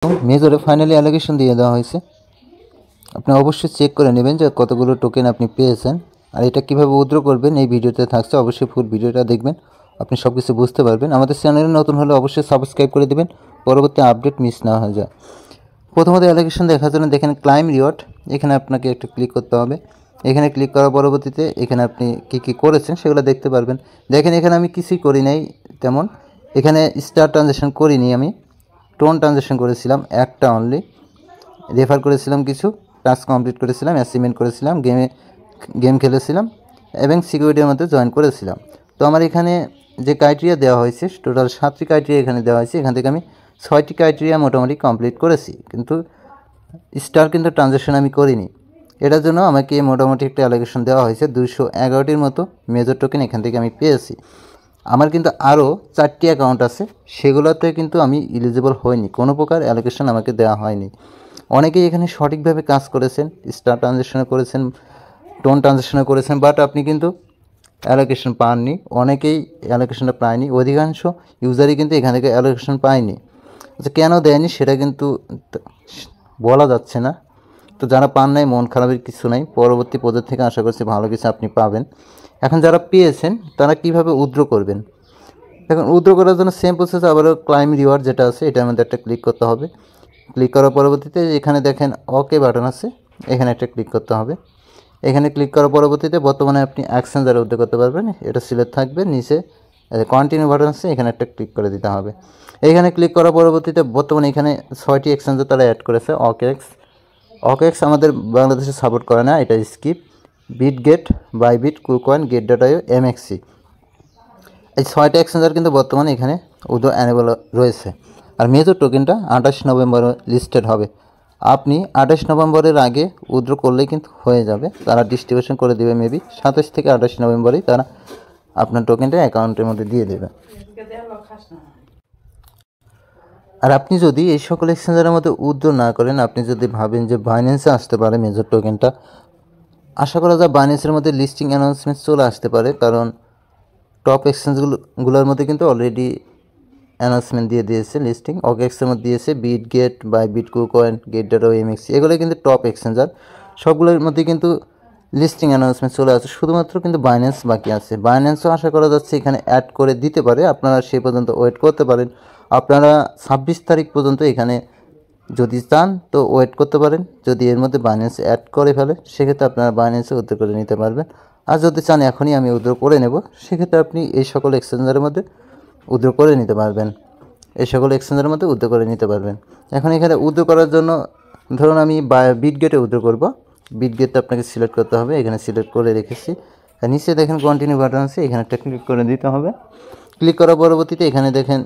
মেজরে finally allocation দিয়ে দেওয়া হয়েছে। আপনি অবশ্যই চেক করে নেবেন যে কতগুলো টোকেন আপনি পেয়েছেন, আর এটা কীভাবে উইথড্র করবেন এই ভিডিওতে থাকছে। অবশ্যই ফুল ভিডিওটা দেখবেন, আপনি সব কিছু বুঝতে পারবেন। আমাদের চ্যানেলে নতুন হলে অবশ্যই সাবস্ক্রাইব করে দেবেন, পরবর্তী আপডেট মিস না হয়ে যায়। প্রথমত অ্যালোকেশন দেখার জন্য দেখেন ক্লাইম রিওয়ার্ড, এখানে আপনাকে একটু ক্লিক করতে হবে। এখানে ক্লিক করার পরবর্তীতে এখানে আপনি কী করেছেন সেগুলো দেখতে পারবেন। দেখেন এখানে আমি কিছুই করি নাই তেমন, এখানে স্টার ট্রানজ্যাকশন করিনি, আমি টোন ট্রানজ্যাকশন করেছিলাম একটা অনলি, রেফার করেছিলাম, কিছু টাস্ক কমপ্লিট করেছিলাম, অ্যাচিভমেন্ট করেছিলাম, গেম খেলেছিলাম এবং সিকিউরিটির মধ্যে জয়েন করেছিলাম। তো আমার এখানে যে ক্রাইটেরিয়া দেওয়া হয়েছে টোটাল 7টি ক্রাইটেরিয়া এখানে দেওয়া হয়েছে, এখান থেকে আমি 6টি ক্রাইটেরিয়া মোটামুটি কমপ্লিট করেছি, কিন্তু স্টার কিন্তু ট্রানজ্যাকশন আমি করিনি। এটার জন্য আমাকে মোটামুটি একটা অ্যালোকেশন দেওয়া হয়েছে 211টির মতো মেজর টোকেন এখান থেকে আমি পেয়েছি। আমার কিন্তু আরও 4টি অ্যাকাউন্ট আছে, সেগুলোতে কিন্তু আমি এলিজিবল হইনি, কোনো প্রকার অ্যালোকেশন আমাকে দেওয়া হয়নি। অনেকেই এখানে সঠিকভাবে কাজ করেছেন, স্টার ট্রানজ্যাকশনে করেছেন, টোন ট্রানজ্যাকশনে করেছেন, বাট আপনি কিন্তু অ্যালোকেশন পাননি। অনেকেই অ্যালোকেশনটা পায়নি, অধিকাংশ ইউজারই কিন্তু এখান থেকে অ্যালোকেশন পায়নি। আচ্ছা, কেন দেয়নি সেটা কিন্তু বলা যাচ্ছে না। তো যারা পান নাই মন খারাপের কিছু নাই, পরবর্তী প্রজেক্ট থেকে আশা করছি ভালো কিছু আপনি পাবেন। এখন যারা পেয়েছেন তারা কিভাবে উইথড্র করবেন, এখন উইথড্র করার জন্য সেম প্রসেস আবারও ক্লাইম রিওয়ার্ড যেটা আছে এটার মধ্যে একটা ক্লিক করতে হবে। ক্লিক করার পরবর্তীতে এখানে দেখেন ওকে বাটন আছে, এখানে একটা ক্লিক করতে হবে। এখানে ক্লিক করার পরবর্তীতে বর্তমানে আপনি এক্সচেঞ্জারে উইথড্র করতে পারবেন, এটা সিলেক্ট থাকবে। নিচে কন্টিনিউ বাটন আছে, এখানে একটা ক্লিক করে দিতে হবে। এখানে ক্লিক করার পরবর্তীতে বর্তমানে এখানে 6টি এক্সচেঞ্জার তারা অ্যাড করেছে। ওকেএক্স আমাদের বাংলাদেশে সাপোর্ট করে না, এটা স্কিপ। বিটগেট, বাইবিট, কুকয়েন, গেট.io, এমএক্সি, এই 6টা এক্সচেঞ্জার কিন্তু বর্তমানে এখানে উইথড্র অ্যানেবল রয়েছে। আর মেজর টোকেনটা 28 নভেম্বর লিস্টেড হবে। আপনি 28 নভেম্বরের আগে উইথড্র করলেই কিন্তু হয়ে যাবে, তারা ডিস্ট্রিবিউশন করে দেবে মেবি 27 থেকে 28 নভেম্বরেই তারা আপনার টোকেনটা অ্যাকাউন্টের মধ্যে দিয়ে দেবে। আর আপনি যদি এই সকল এক্সচেঞ্জারের মধ্যে উইথড্র না করেন, আপনি যদি ভাবেন যে বাইন্যান্সে আসতে পারে মেজর টোকেনটা, আশা করা যায় বাইন্যান্সের মধ্যে লিস্টিং অ্যানাউন্সমেন্ট চলে আসতে পারে, কারণ টপ এক্সচেঞ্জগুলোর মধ্যে কিন্তু অলরেডি অ্যানাউন্সমেন্ট দিয়ে দিয়েছে লিস্টিং। ওকেএক্সের মধ্যে দিয়েছে বিটগেট, বাইবিট, কুকয়েন, গেট.io, এমএক্সি, এগুলো কিন্তু টপ এক্সচেঞ্জার। সবগুলোর মধ্যে কিন্তু লিস্টিং অ্যানাউন্সমেন্ট চলে আসে, শুধুমাত্র কিন্তু বাইন্যান্স বাকি আছে। বাইন্যান্সও আশা করা যাচ্ছে এখানে অ্যাড করে দিতে পারে, আপনারা সেই পর্যন্ত ওয়েট করতে পারেন। আপনারা 26 তারিখ পর্যন্ত এখানে যদি চান তো ওয়েট করতে পারেন। যদি এর মধ্যে বাইন্যান্স অ্যাড করে ফেলে সেক্ষেত্রে আপনারা বাইন্যান্সে উইথড্র করে নিতে পারবেন। আর যদি চান এখনই আমি উইথড্র করে নেব, সেক্ষেত্রে আপনি এই সকল এক্সচেঞ্জারের মধ্যে উইথড্র করে নিতে পারবেন, এই সকল এক্সচেঞ্জের মধ্যে উইথড্র করে নিতে পারবেন। এখন এখানে উইথড্র করার জন্য ধরুন আমি বিটগেটে উইথড্র করব, বিটগেটটা আপনাকে সিলেক্ট করতে হবে, এখানে সিলেক্ট করে রেখেছি। আর নিচে দেখেন কন্টিনিউ বাটন আছে, এখানে একটা ক্লিক করে দিতে হবে। ক্লিক করার পরবর্তীতে এখানে দেখেন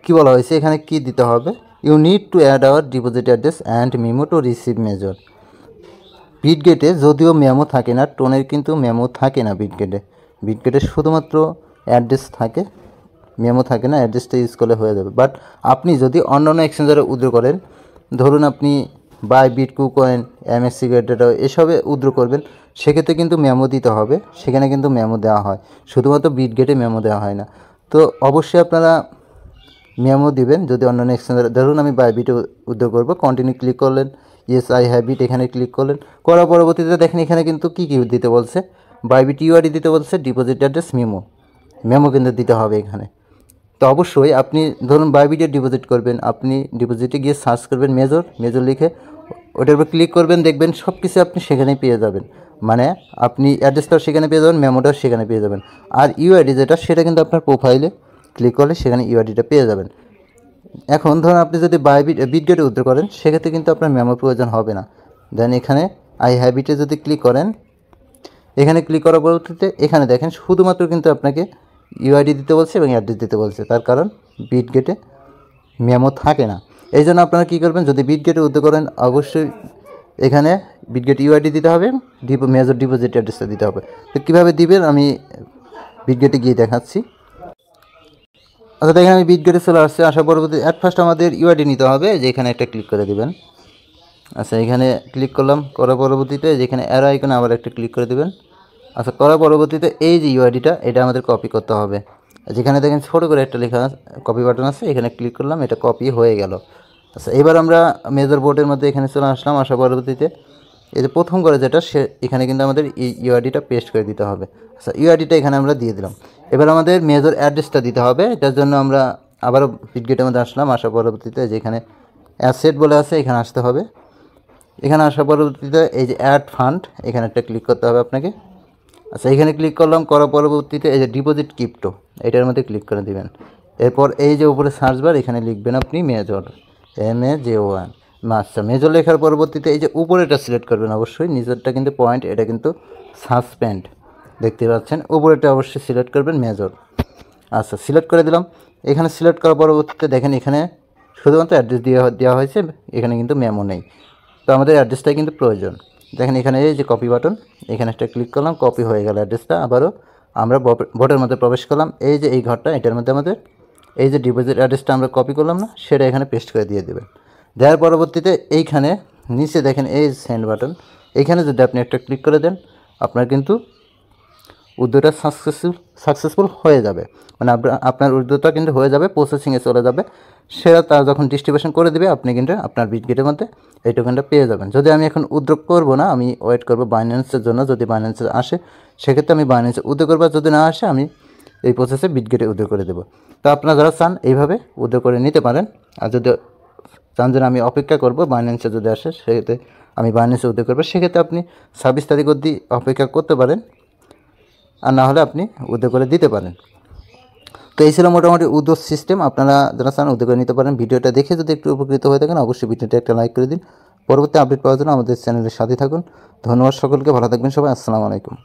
কি বলা হয়েছে, এখানে কি দিতে হবে, you need to add our deposit address and memo to receive major. বিটগেটে যদিও মেমো থাকে না, টোনের কিন্তু মেমো থাকে না বিটগেটে শুধুমাত্র অ্যাড্রেস থাকে, মেমো থাকে না। অ্যাড্রেসটা ইউজ করলে হয়ে যাবে। বাট আপনি যদি অন্যান্য এক্সচেঞ্জারে উইথড্র করেন, ধরুন আপনি বাইবিট, কুকয়েন, এমএক্সি, গেট.io এসবে উইথড্র করবেন, সেক্ষেত্রে কিন্তু মেমো দিতে হবে, সেখানে কিন্তু মেমো দেওয়া হয়, শুধুমাত্র বিটগেটে মেমো দেওয়া হয় না। তো অবশ্যই আপনারা মেমো দিবেন যদি অন্যান্য এক্সচেঞ্জারে। ধরুন আমি বাইবিটে উইথড্র করবো, কন্টিনিউ ক্লিক করলেন, ইয়েস আই হ্যাভ ইট, এখানে ক্লিক করলেন। করার পরবর্তীতে দেখেন এখানে কিন্তু কী দিতে বলছে, বাইবিট ইউআইডি দিতে বলছে, ডিপোজিট অ্যাড্রেস, মেমো কিন্তু দিতে হবে এখানে। তো অবশ্যই আপনি ধরুন বাইবিটে ডিপোজিট করবেন, আপনি ডিপোজিটে গিয়ে সার্চ করবেন মেজর লিখে, ওটার উপর ক্লিক করবেন, দেখবেন সব কিছু আপনি সেখানেই পেয়ে যাবেন। মানে আপনি অ্যাড্রেসটাও সেখানে পেয়ে যাবেন, মেমোটাও সেখানে পেয়ে যাবেন। আর ইউআইডি যেটা, সেটা কিন্তু আপনার প্রোফাইলে ক্লিক করলে সেখানে ইউআইডিটা পেয়ে যাবেন। এখন ধরুন আপনি যদি বিটগেটে উইথড্র করেন, সেক্ষেত্রে কিন্তু আপনার মেমোর প্রয়োজন হবে না। দেন এখানে আই হ্যাভ ইটে যদি ক্লিক করেন, এখানে ক্লিক করার পরবর্তীতে এখানে দেখেন শুধুমাত্র কিন্তু আপনাকে ইউআইডি দিতে বলছে এবং অ্যাড্রেস দিতে বলছে, তার কারণ বিটগেটে মেমো থাকে না। এই জন্য আপনারা কী করবেন, যদি বিটগেটে উইথড্র করেন অবশ্যই এখানে বিটগেট ইউআইডি দিতে হবে, মেজর ডিপোজিট অ্যাড্রেসটা দিতে হবে। তো কীভাবে দিবেন আমি বিটগেটে গিয়ে দেখাচ্ছি। আচ্ছা দেখেন আমি বিটগেটে চলে আসছে, আসার পরবর্তী ফার্স্ট আমাদের ইউআইডি নিতে হবে, যে এখানে একটা ক্লিক করে দেবেন। আচ্ছা এখানে ক্লিক করলাম, করার পরবর্তীতে যেখানে অ্যারো আইকনে আবার একটা ক্লিক করে দেবেন। আচ্ছা করার পরবর্তীতে এই যে ইউআইডিটা, এটা আমাদের কপি করতে হবে। যেখানে দেখেন ছোটো করে একটা লেখা কপি বাটন আছে, এখানে ক্লিক করলাম, এটা কপি হয়ে গেল। আচ্ছা, এবার আমরা মেজর বোর্ডের মধ্যে এখানে চলে আসলাম। আসার পরবর্তীতে এই যে প্রথম করে যেটা এখানে কিন্তু আমাদের এই ইউআইডিটা পেস্ট করে দিতে হবে। আচ্ছা, ইউআইডিটা এখানে আমরা দিয়ে দিলাম। এবার আমাদের মেজর অ্যাড্রেসটা দিতে হবে। এটার জন্য আমরা আবারও বিটগেটের মধ্যে আসলাম। আসার পরবর্তীতে যেখানে অ্যাসেট বলে আছে এখানে আসতে হবে। এখানে আসার পরবর্তীতে এই যে অ্যাড ফান্ড এখানে একটা ক্লিক করতে হবে আপনাকে। আচ্ছা, এখানে ক্লিক করলাম। করার পরবর্তীতে এই যে ডিপোজিট ক্রিপ্টো এটার মধ্যে ক্লিক করে দিবেন। এরপর এই যে উপরে সার্চ বার এখানে লিখবেন আপনি মেজর, MAJOR। আচ্ছা, মেজর লেখার পরবর্তীতে এই যে উপরেটা সিলেক্ট করবেন অবশ্যই। নিচেরটা কিন্তু পয়েন্ট, এটা কিন্তু সাসপেন্ড দেখতে পাচ্ছেন। উপরেটা অবশ্যই সিলেক্ট করবেন মেজর। আচ্ছা, সিলেক্ট করে দিলাম। এখানে সিলেক্ট করার পরবর্তীতে দেখেন এখানে শুধুমাত্র অ্যাড্রেস দেওয়া হয়েছে, এখানে কিন্তু মেমো নেই। তো আমাদের অ্যাড্রেসটাই কিন্তু প্রয়োজন। দেখেন এখানে এই যে কপি বাটন এখানে একটা ক্লিক করলাম, কপি হয়ে গেল অ্যাড্রেসটা। আবারও আমরা বোর্ডের মধ্যে প্রবেশ করলাম। এই যে এই ঘরটা এটার মধ্যে আমাদের এই যে ডিপোজিট অ্যাড্রেসটা আমরা কপি করলাম না, সেটা এখানে পেস্ট করে দিয়ে দেবেন। দেওয়ার পরবর্তীতে এইখানে নিচে দেখেন এই সেন্ড বাটন, এইখানে যদি আপনি একটা ক্লিক করে দেন আপনার কিন্তু উদ্যোগটা সাকসেসফুল হয়ে যাবে। মানে আপনার উদ্যোগটা কিন্তু হয়ে যাবে, প্রসেসিংয়ে চলে যাবে। সেটা তারা যখন ডিস্ট্রিবিউশন করে দেবে আপনি কিন্তু আপনার বিটগেটের মধ্যে এই টোকেনটা পেয়ে যাবেন। যদি আমি এখন উদ্যোগ করব না, আমি ওয়েট করব বাইন্যান্সের জন্য। যদি বাইন্যান্সে আসে সেক্ষেত্রে আমি বাইন্যান্সে উদ্যোগ করবো, যদি না আসে আমি এই প্রসেসে বিটগেটে উদ্যোগ করে দেবো। তো আপনারা যারা চান এইভাবে উদ্যোগ করে নিতে পারেন। আর যদি চান যে আমি অপেক্ষা করব বাইন্যান্সে যদি আসে সেক্ষেত্রে আমি বাইন্যান্সে উদ্যোগ করবো, সেক্ষেত্রে আপনি 26 তারিখ অবধি অপেক্ষা করতে পারেন, আর না হলে আপনি উদ্যোগ করে দিতে পারেন। তো এই ছিল মোটামুটি উদ্যোগ সিস্টেম। আপনারা যারা চান উদ্যোগ করে নিতে পারেন। ভিডিওটা দেখে যদি একটু উপকৃত হয়ে থাকেন অবশ্যই ভিডিওটা একটা লাইক করে দিন। পরবর্তী আপডেট পাওয়ার জন্য আমাদের চ্যানেলের সাথে থাকুন। ধন্যবাদ সকলকে, ভালো থাকবেন সবাই। আসসালামু আলাইকুম।